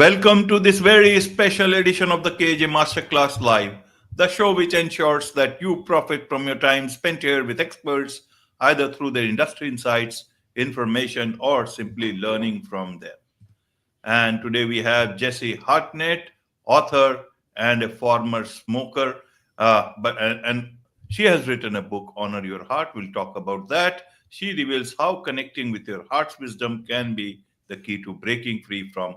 Welcome to this very special edition of the KJ Masterclass Live, the show which ensures that you profit from your time spent here with experts, either through their industry insights, information, or simply learning from them. And today we have Jessi Hartnett, author and a former smoker. And she has written a book, Honor Your Heart. We'll talk about that. She reveals how connecting with your heart's wisdom can be the key to breaking free from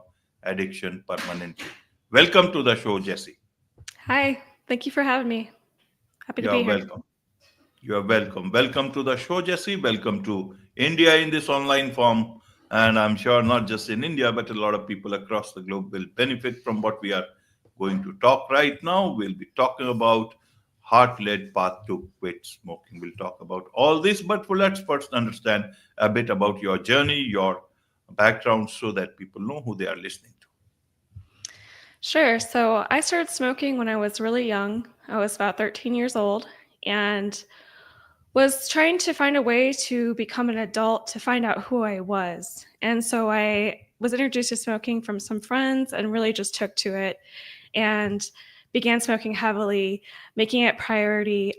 addiction permanently. Welcome to the show, Jessi. Hi, thank you for having me. Happy to You are be here. welcome. You are welcome. Welcome to the show, Jessi. Welcome to India in this online form. And I'm sure not just in India, but a lot of people across the globe will benefit from what we are going to talk right now. We'll be talking about heart-led path to quit smoking. We'll talk about all this, but let's first understand a bit about your journey, your background, so that people know who they are listening to. Sure. So I started smoking when I was really young. I was about 13 years old and was trying to find a way to become an adult to find out who I was. And so I was introduced to smoking from some friends and really just took to it and began smoking heavily, making it priority.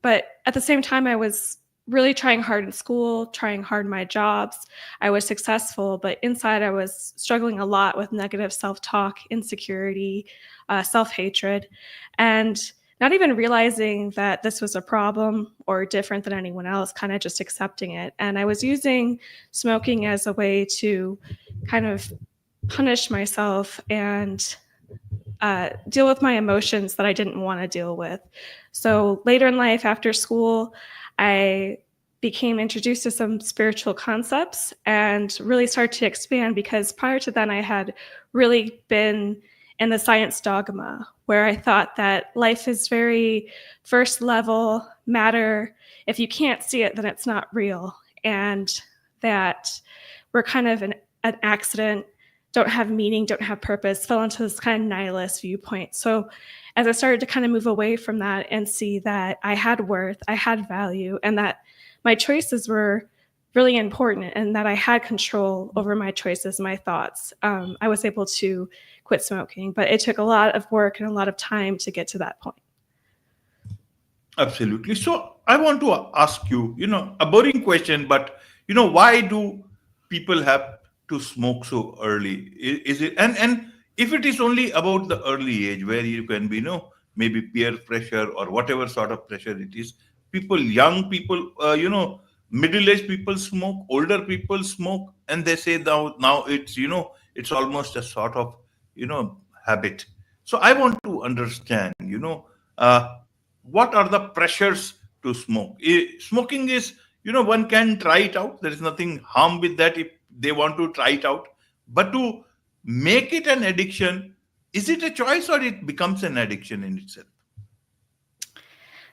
But at the same time, I was really trying hard in school, trying hard in my jobs. I was successful, but inside I was struggling a lot with negative self-talk, insecurity, self-hatred, and not even realizing that this was a problem or different than anyone else, kind of just accepting it. And I was using smoking as a way to kind of punish myself and deal with my emotions that I didn't want to deal with. So later in life, after school, I became introduced to some spiritual concepts and really started to expand, because prior to then I had really been in the science dogma where I thought that life is very first level matter. If you can't see it, then it's not real. And that we're kind of an accident, don't have meaning, don't have purpose, fell into this kind of nihilist viewpoint. So as I started to kind of move away from that and see that I had worth, I had value, and that my choices were really important and that I had control over my choices, my thoughts, I was able to quit smoking. But it took a lot of work and a lot of time to get to that point. Absolutely. So I want to ask you, a boring question, but why do people have to smoke so early? Is it and if it is only about the early age where you can be, maybe peer pressure or whatever sort of pressure it is, people, young people, middle-aged people smoke, older people smoke, and they say now it's it's almost a sort of habit. So I want to understand, uh, what are the pressures to smoke? Smoking is, one can try it out. There is nothing harm with that if they want to try it out. But to make it an addiction, is it a choice or it becomes an addiction in itself?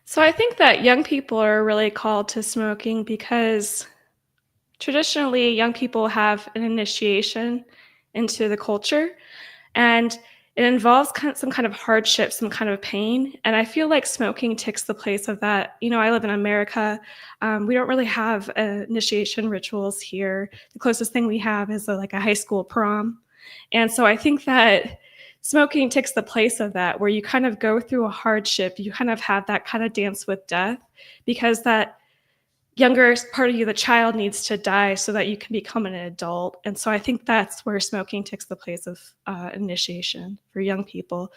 So I think that young people are really called to smoking because traditionally young people have an initiation into the culture, and it involves some kind of hardship, some kind of pain. And I feel like smoking takes the place of that. I live in America. We don't really have initiation rituals here. The closest thing we have is like a high school prom. And so I think that smoking takes the place of that, where you kind of go through a hardship. You kind of have that kind of dance with death, because that younger part of you, the child, needs to die so that you can become an adult. And so I think that's where smoking takes the place of initiation for young people.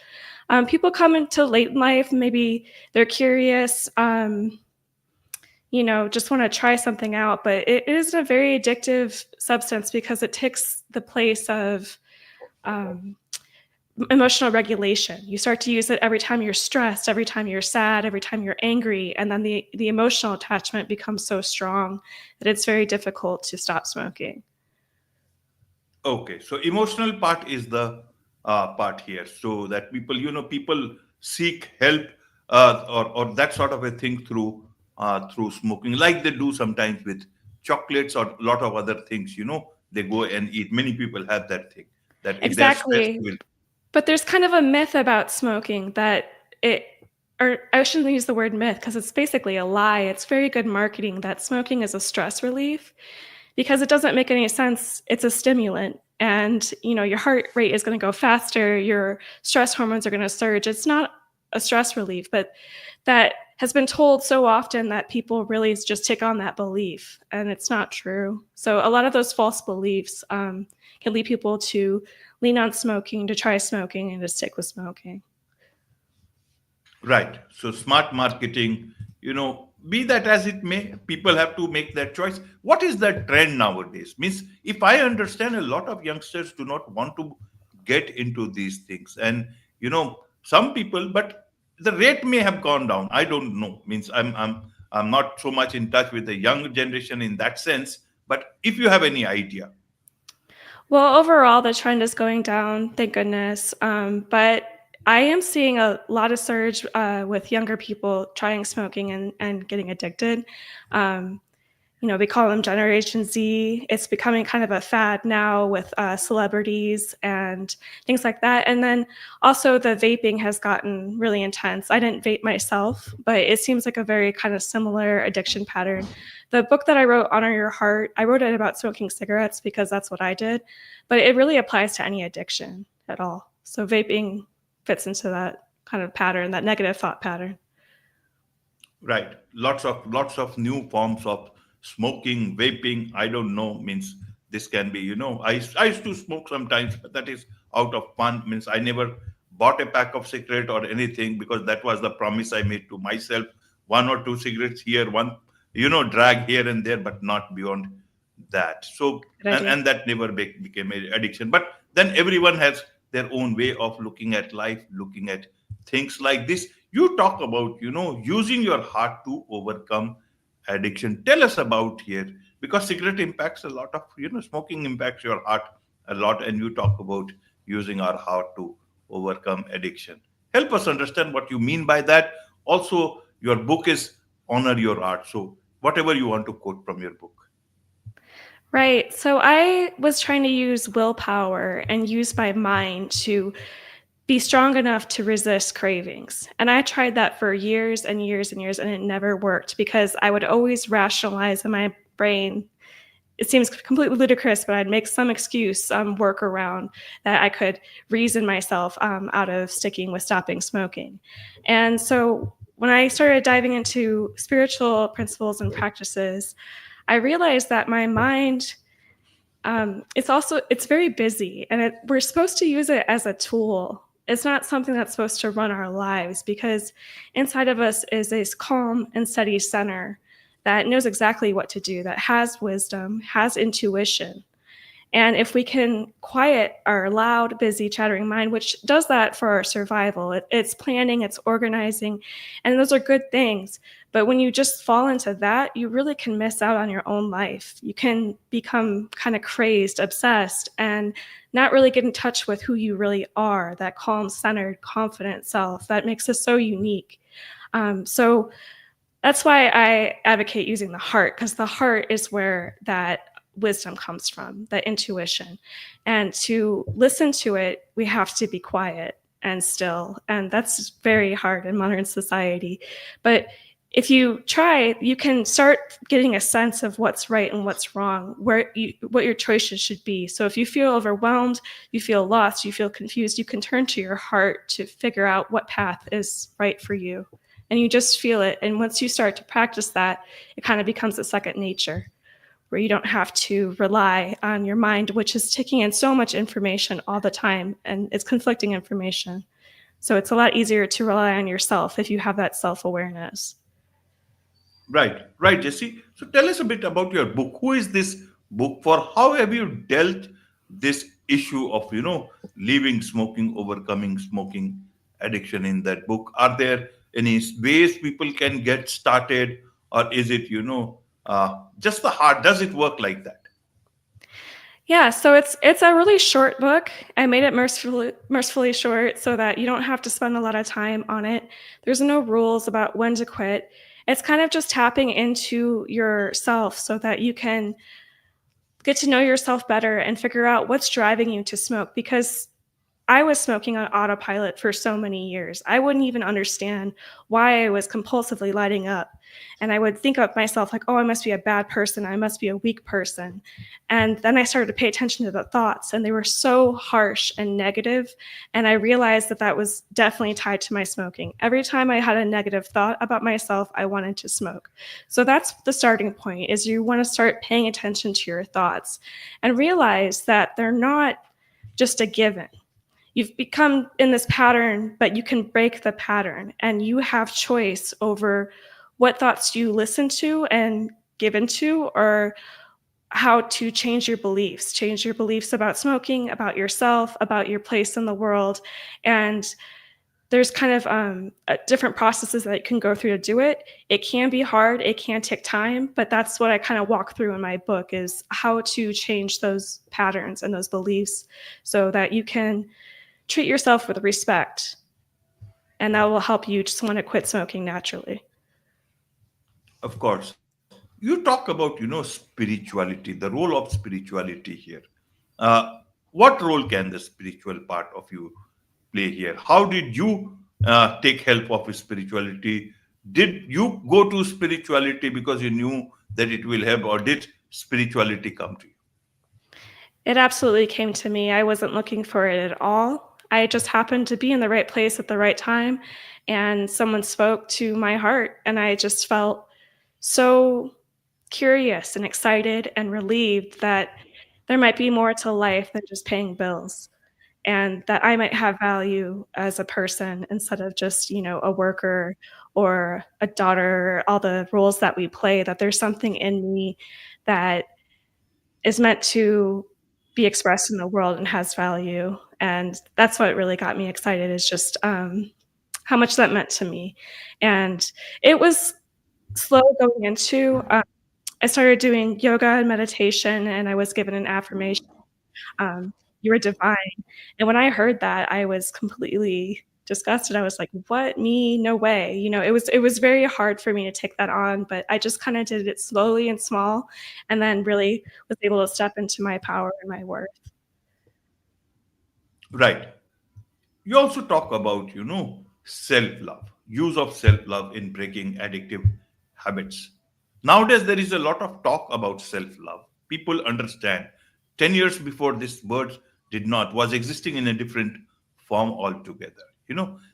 People come into late in life, maybe they're curious, just want to try something out, but it is a very addictive substance because it takes the place of emotional regulation. You start to use it every time you're stressed, every time you're sad, every time you're angry, and then the emotional attachment becomes so strong that it's very difficult to stop smoking. Okay, so emotional part is the part here, so that people seek help, or that sort of a thing through smoking, like they do sometimes with chocolates or a lot of other things. They go and eat. Many people have that thing that if they're stressed, Exactly. will. But there's kind of a myth about smoking that or I shouldn't use the word myth because it's basically a lie. It's very good marketing that smoking is a stress relief. because it doesn't make any sense. It's a stimulant, and your heart rate is going to go faster, your stress hormones are going to surge. It's not a stress relief, but that has been told so often that people really just take on that belief, and it's not true. So a lot of those false beliefs can lead people to lean on smoking, to try smoking, and to stick with smoking. Right. So smart marketing, be that as it may, people have to make that choice. What is the trend nowadays? Means, if I understand, a lot of youngsters do not want to get into these things, and some people, but the rate may have gone down. I don't know. Means, I'm not so much in touch with the young generation in that sense. But if you have any idea. Well, overall, the trend is going down, thank goodness. But I am seeing a lot of surge with younger people trying smoking and getting addicted. Um, we call them Generation Z. It's becoming kind of a fad now with celebrities and things like that. And then also the vaping has gotten really intense. I didn't vape myself, but it seems like a very kind of similar addiction pattern. The book that I wrote, Honor Your Heart, I wrote it about smoking cigarettes because that's what I did, but it really applies to any addiction at all. So vaping fits into that kind of pattern, that negative thought pattern. Right. Lots of new forms of smoking, vaping. I don't know. Means this can be. I used to smoke sometimes, but that is out of fun. Means I never bought a pack of cigarette or anything because that was the promise I made to myself. One or two cigarettes here, one drag here and there, but not beyond that. So Good and idea. and that never became an addiction. But then everyone has their own way of looking at life, looking at things like this. You talk about using your heart to overcome addiction. Tell us about here, because cigarette impacts a lot of smoking impacts your heart a lot, and you talk about using our heart to overcome addiction. Help us understand what you mean by that. Also, your book is Honor Your Art, so whatever you want to quote from your book. Right. So I was trying to use willpower and use my mind to be strong enough to resist cravings. And I tried that for years and years and years, and it never worked because I would always rationalize in my brain. It seems completely ludicrous, but I'd make some excuse, some workaround that I could reason myself out of sticking with stopping smoking. And so when I started diving into spiritual principles and practices, I realized that my mind, it's very busy, and we're supposed to use it as a tool. It's not something that's supposed to run our lives, because inside of us is this calm and steady center that knows exactly what to do, that has wisdom, has intuition. And if we can quiet our loud, busy, chattering mind, which does that for our survival, it's planning, it's organizing, and those are good things. But when you just fall into that, you really can miss out on your own life. You can become kind of crazed, obsessed, and not really get in touch with who you really are, that calm, centered, confident self that makes us so unique. So that's why I advocate using the heart, because the heart is where that wisdom comes from, that intuition. And to listen to it, we have to be quiet and still. And that's very hard in modern society. But if you try, you can start getting a sense of what's right and what's wrong, what your choices should be. So if you feel overwhelmed, you feel lost, you feel confused, you can turn to your heart to figure out what path is right for you. And you just feel it. And once you start to practice that, it kind of becomes a second nature, where you don't have to rely on your mind, which is taking in so much information all the time, and it's conflicting information. So it's a lot easier to rely on yourself if you have that self-awareness. Right, Jesse. So tell us a bit about your book. Who is this book for? How have you dealt this issue of leaving smoking, overcoming smoking addiction in that book? Are there any ways people can get started, or is it just the heart? Does it work like that? Yeah, so it's a really short book. I made it mercifully short so that you don't have to spend a lot of time on it. There's no rules about when to quit. It's kind of just tapping into yourself so that you can get to know yourself better and figure out what's driving you to smoke. Because I was smoking on autopilot for so many years. I wouldn't even understand why I was compulsively lighting up. And I would think of myself like, oh, I must be a bad person. I must be a weak person. And then I started to pay attention to the thoughts, and they were so harsh and negative. And I realized that that was definitely tied to my smoking. Every time I had a negative thought about myself, I wanted to smoke. So that's the starting point, is you want to start paying attention to your thoughts and realize that they're not just a given. You've become in this pattern, but you can break the pattern, and you have choice over what thoughts you listen to and give into, or how to change your beliefs about smoking, about yourself, about your place in the world. And there's kind of different processes that you can go through to do it. It can be hard, it can take time, but that's what I kind of walk through in my book, is how to change those patterns and those beliefs so that you can treat yourself with respect, and that will help you just want to quit smoking naturally. Of course. You talk about, spirituality, the role of spirituality here. Uh, what role can the spiritual part of you play here? How did you take help of spirituality? Did you go to spirituality because you knew that it will help, or did spirituality come to you? It absolutely came to me. I wasn't looking for it at all. I just happened to be in the right place at the right time, and someone spoke to my heart, and I just felt so curious and excited and relieved that there might be more to life than just paying bills, and that I might have value as a person instead of just, a worker or a daughter, all the roles that we play, that there's something in me that is meant to be expressed in the world and has value. And that's what really got me excited, is just how much that meant to me. And it was slow going into. I started doing yoga and meditation, and I was given an affirmation, "You are divine." And when I heard that, I was completely disgusted. I was like, "What? Me? No way." It was very hard for me to take that on, but I just kinda did it slowly and small, and then really was able to step into my power and my worth. Right. You also talk about, self love, use of self love in breaking addictive habits. Nowadays, there is a lot of talk about self love. People understand. 10 years before, this word did not, was existing in a different form altogether.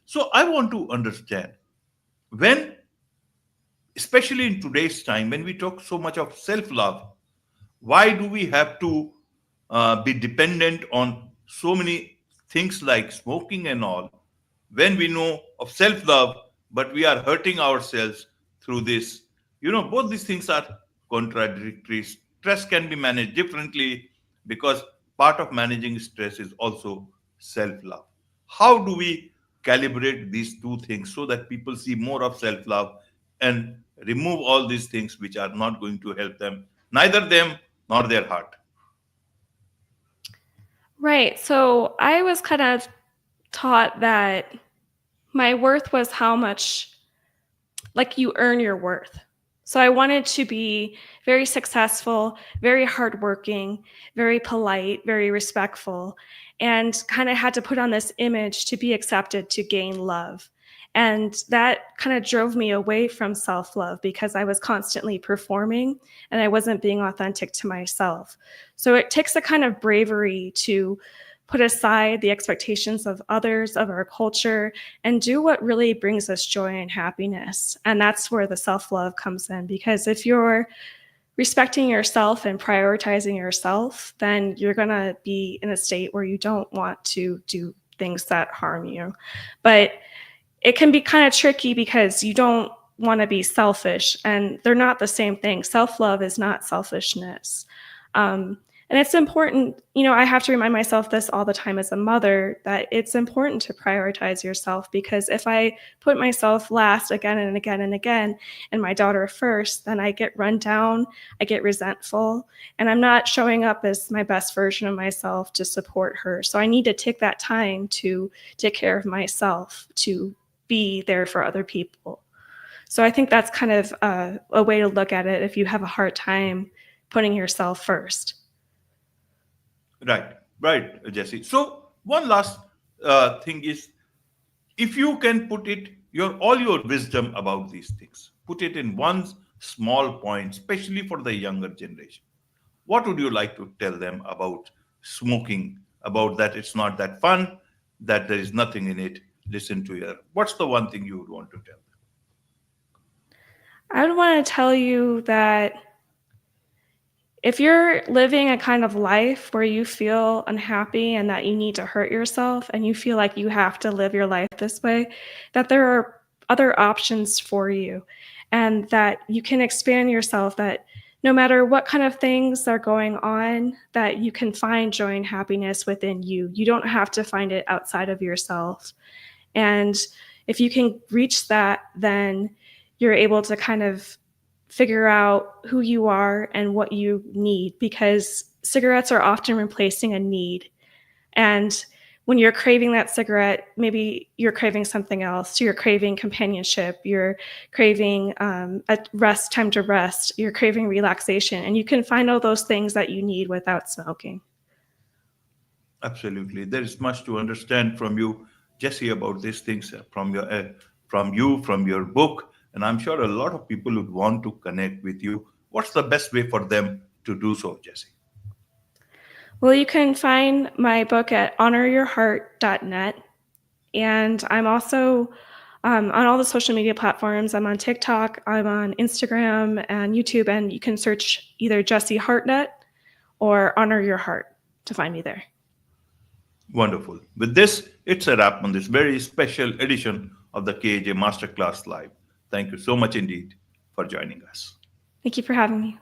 So I want to understand, when, especially in today's time, when we talk so much of self love, why do we have to be dependent on so many things like smoking and all, when we know of self love, but we are hurting ourselves through this? Both these things are contradictory. Stress can be managed differently, because part of managing stress is also self love. How do we calibrate these two things so that people see more of self love and remove all these things which are not going to help them, neither them nor their heart? Right, so I was kind of taught that my worth was how much, like, you earn your worth. So I wanted to be very successful, very hardworking, very polite, very respectful, and kind of had to put on this image to be accepted, to gain love. And that kind of drove me away from self love, because I was constantly performing and I wasn't being authentic to myself. So it takes a kind of bravery to put aside the expectations of others, of our culture, and do what really brings us joy and happiness. And that's where the self love comes in, because if you're respecting yourself and prioritizing yourself, then you're going to be in a state where you don't want to do things that harm you. But it can be kind of tricky, because you don't want to be selfish, and they're not the same thing. Self love is not selfishness. Um, and it's important, I have to remind myself this all the time as a mother, that it's important to prioritize yourself, because if I put myself last again and again and again, and my daughter first, then I get run down, I get resentful, and I'm not showing up as my best version of myself to support her. So I need to take that time to take care of myself, to be there for other people. So I think that's kind of a way to look at it if you have a hard time putting yourself first. Right, right, Jesse. So one last thing is, if you can put it your all your wisdom about these things, put it in one small point, especially for the younger generation, what would you like to tell them about smoking, about that it's not that fun, that there is nothing in it? Listen to your, what's the one thing you would want to tell them? I would want to tell you that if you're living a kind of life where you feel unhappy and that you need to hurt yourself and you feel like you have to live your life this way, that there are other options for you and that you can expand yourself, that no matter what kind of things are going on, that you can find joy and happiness within you. You don't have to find it outside of yourself. And if you can reach that, then you're able to kind of figure out who you are and what you need, because cigarettes are often replacing a need. And when you're craving that cigarette, maybe you're craving something else. You're craving companionship. You're craving a rest, time to rest. You're craving relaxation. And you can find all those things that you need without smoking. Absolutely, there is much to understand from you, Jesse, about these things, from you, from your book, and I'm sure a lot of people would want to connect with you. What's the best way for them to do so, Jesse? Well, you can find my book at honoryourheart.net. And I'm also on all the social media platforms. I'm on TikTok, I'm on Instagram and YouTube, and you can search either Jessi Hartnett or Honor Your Heart to find me there. Wonderful. With this, it's a wrap on this very special edition of the KJ Masterclass Live. Thank you so much indeed for joining us. Thank you for having me.